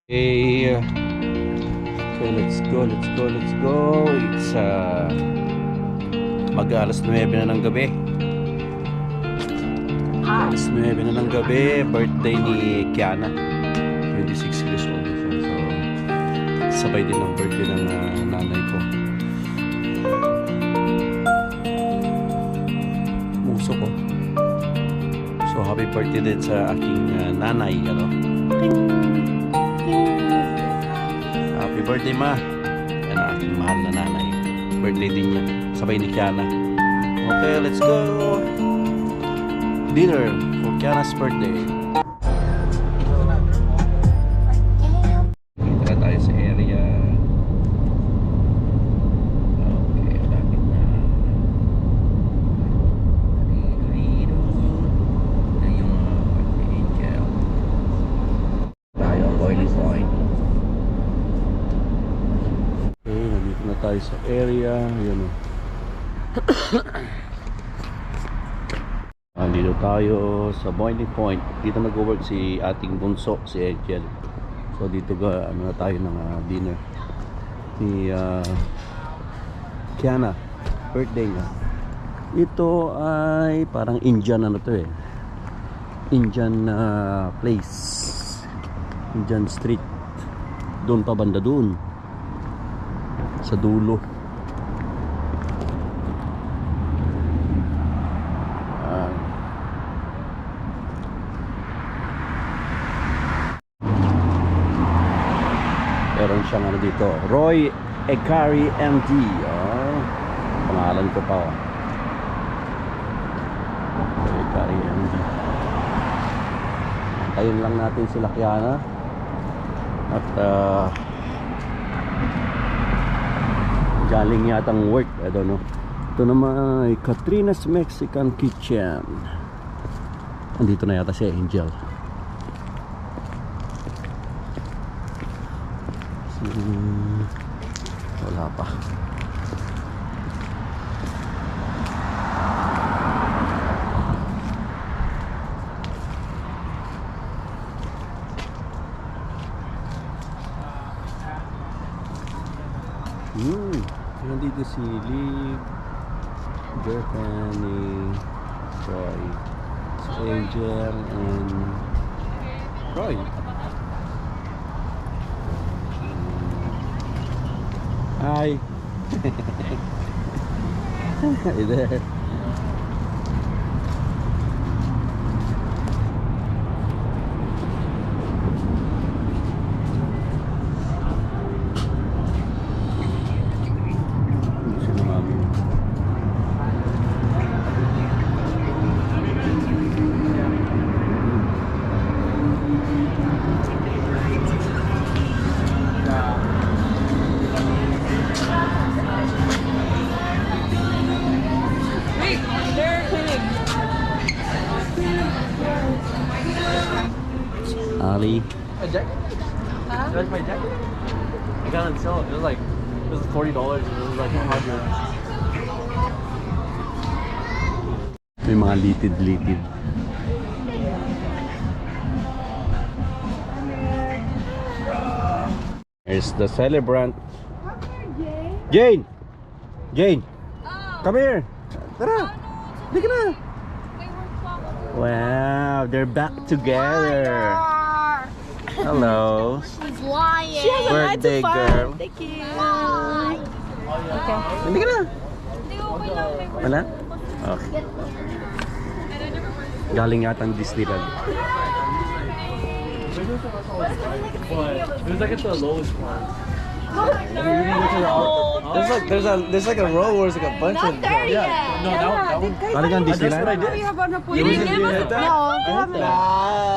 Okay, okay, let's go. It's mag-alas 9 na ng gabi. Alas 9 na ng gabi, birthday ni Keana. 26 years old siya. So, sabay din ng birthday ng nanay ko. Muso ko. So, happy birthday din sa aking nanay, ano? Happy birthday, ma. Yan ang aking mahal na nanay. Birthday din niya. Sabay ni Keana. Okay, let's go. Dinner for Keana's birthday. Dito na tayo sa area. Okay, lapit na. Dito na yung angel. Tayo, boiling point. Okay, nandito na tayo sa area. Ayan o. Dito tayo sa boiling point. Dito nag-work si ating bunso, si Angel. So dito na tayo ng dinner ni Keana, birthday niya. Ito ay parang Indian to eh. Indian place, Indian street. Doon pa banda doon sa dulo. Meron siyang ano dito, Roy Ekari MD. Pangalan ko pa. Roy Ekari MD. Tayin lang natin sila Keana. At galing yatang work, I don't know. Ito naman ay Katrina's Mexican Kitchen. Andito na yata si Angel. Wala pa. Nandito si Liv, girlfriend ni Roy, si Angel and Roy. Hi. Hey there. Ali. A jacket? Huh? That's my jacket. I got it on sale. It was $40. It was like 100. May mga litid. Here's the celebrant. Jane! Come here! Tara! Dika na! Wow, they're back together. Hello. She's lying. She has a Birthday 9 to 5. girl. Thank you. Bye. Okay. Hindi ka na. Wala? Okay. Galing yatang Disneyland. But it was like at the lowest one. There's like a row where it's like a bunch of Not there yet. No, that one. Galing ang That's what I Disneyland? did. You didn't give us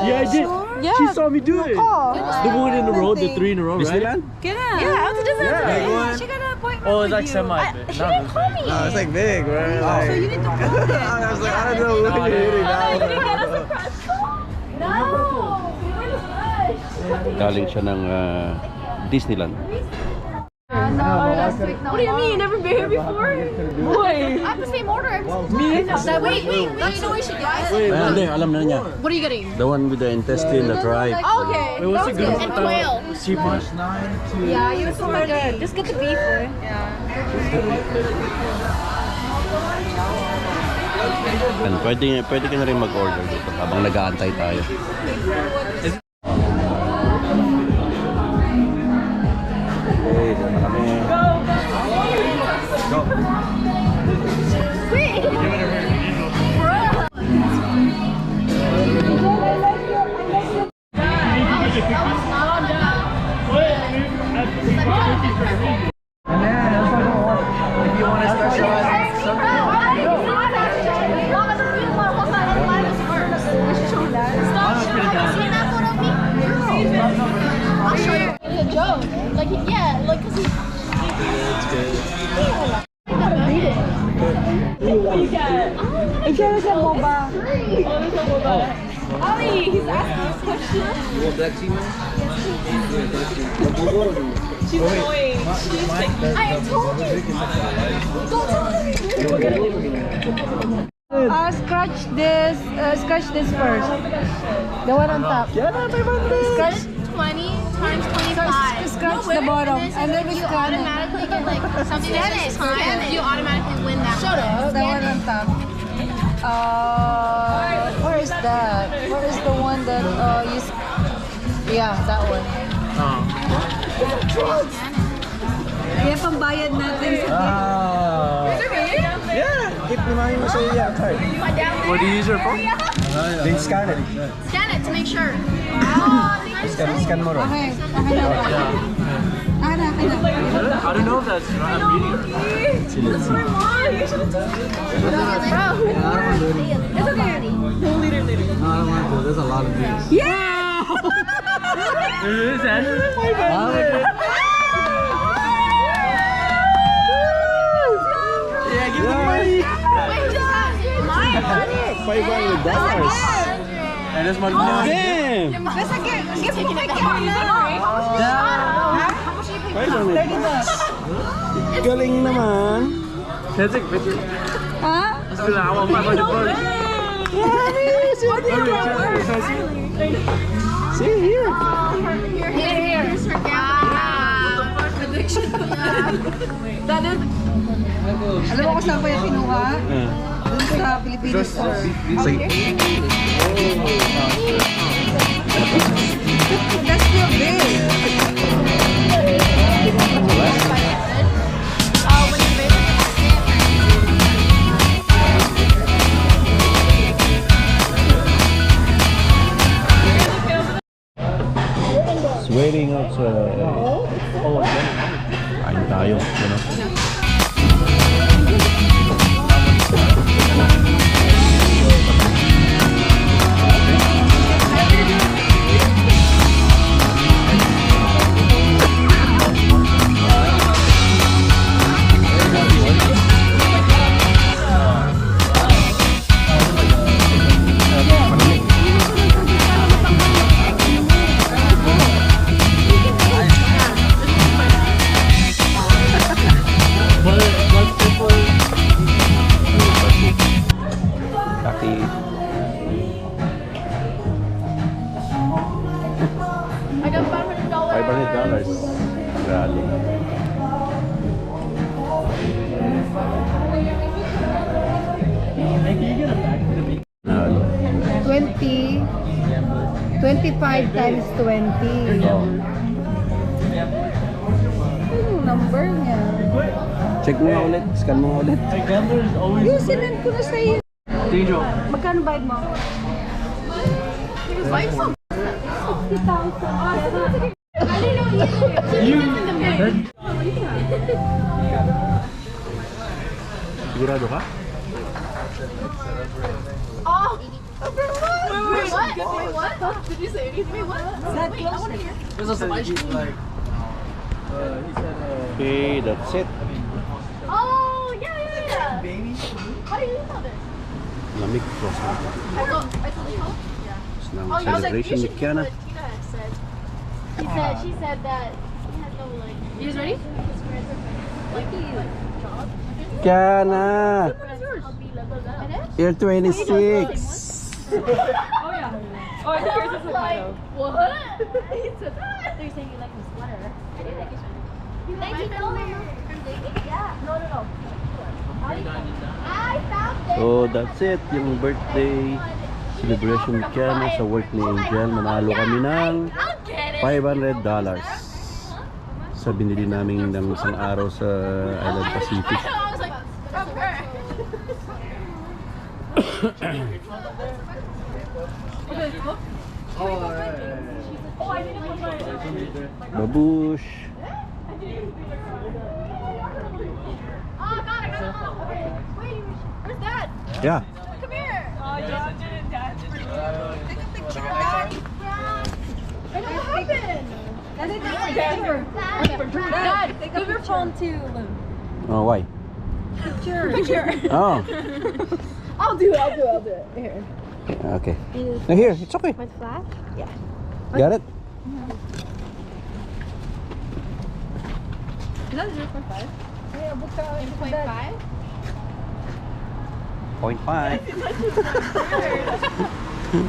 Yeah, I did. Yeah. She saw me do it. Oh. The one in a row, the 3 in a row, right? Disneyland? Yeah, I was just Yeah. She got an appointment Oh, it's with like you. semi. She didn't call me. No, it's like big, bro. So Like, you need to call them. I was like, I don't know what No, you're hitting You now. didn't get us a pretzel? No. We were the best. Galing siya ng Disneyland. What do you mean? You never been here before? Boy. I have the same order. Wait. You know what you should get? Hindi, alam na niya. What are you getting? The one with the intestine, the tripe. Okay. Wait, what's the good one? And quail. Seafood. Yeah, you're so good. Just get the beef, boy. And pwede ka na rin mag-order dito habang nag-aantay tayo. Okay, dito na kami. Go! If you want a special I'll show you. It's a joke. Like, yeah, like, cause he's... It's good. Ollie, he's asking us questions. You want black tea, man? She's annoying. I told you. Don't tell me. Scratch this first. The one on top. Scratch, 20 times 25. scratch the bottom, and then we you scan it. automatically get like something that's time. You automatically win that. Shut up. The one on top. Where is that? Where is the one that you? Yeah, that one. Kaya pambayad natin sa Yeah, keep reminding me so yeah, card. What do you use your phone? Then scan it. Scan it to make sure. Scan mo ron. Okay, okay na. Okay na. I don't know if that's right. I'm reading it. That's my mom. You should have told me. It's okay. No, I don't want to. There's a lot of these. Is that? Yeah, give me the money. Wait, just mine. $500. And this one. Damn! Basta give mo kay How much $30. Galing naman! Can I take a picture? Ha? Let's do that. I want $500. See here! Here's her gap. Addiction. That is... Alam mo kung saan ko yung kinuha? Doon sa Pilipinas. That's still big. It's waiting outside. Kain tayo. Ano? I got $500. $500. Grabe. Ano? 20, 25 times 20. Oh. Yung number niya. Check mo nga ulit. Scan mo nga ulit. My gambler is always. Yung sinend ko na sa'yo. Dejo. Magkano bayad mo? Why you so... Sigurado ka? Oh! Wait, what? Wait, what? Did you say anything? Wait, what? Wait, I want to hear. There's some ice cream. Like, he said, Okay, that's it. Oh, yeah. How do you know this? Lamig ko. I told you. It's now Oh, you was like, celebration you with should Keana. hear what Keana said. She said that You guys ready? Kiana, you're 26. Oh yeah. Oh, I think yours is Hokkaido. What? They're saying you like my sweater. I do like your sweater. Thank you, Yeah. No. I found it. So that's it, yung birthday celebration ni Kiana sa work ni Angel. Manalo kami ng $500 sa binili namin ng isang araw sa Island Pacific. I was like, okay. Babush. Oh God, I got it. Okay. Wait, where's Dad? Yeah. Come here. Oh yeah, Dad. Take a picture, Dad. What happened? Dad, take a Your phone too. Oh, why? Picture. Oh, I'll do it. Here. okay. No, here, it's okay. With flash? Yeah. Got it? Is that 0.5? Yeah, book out 0.5? 0.5.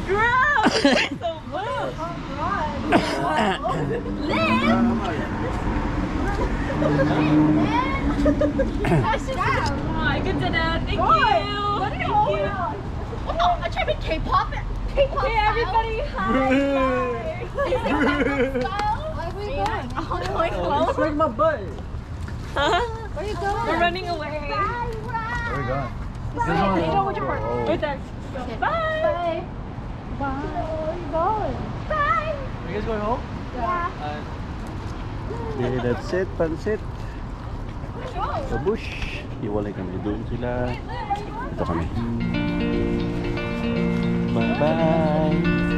Gross! So blue! Oh God! Nice to down. Oh, good dinner. Thank you. Thank you. Oh, I tried to K-pop. K-pop. Hey, everybody. Hi. Where are we going? Oh, my clothes. Break my butt. Huh? Where are you going? We're running away. Where are we going? Bye. You know what your part? Right there. Okay. Bye. Bye. Where are you going? Bye. Are you guys going home? Yeah. Okay, that's it, pansit. Babush. Iwalay kami doon sila. Ito kami. Bye-bye.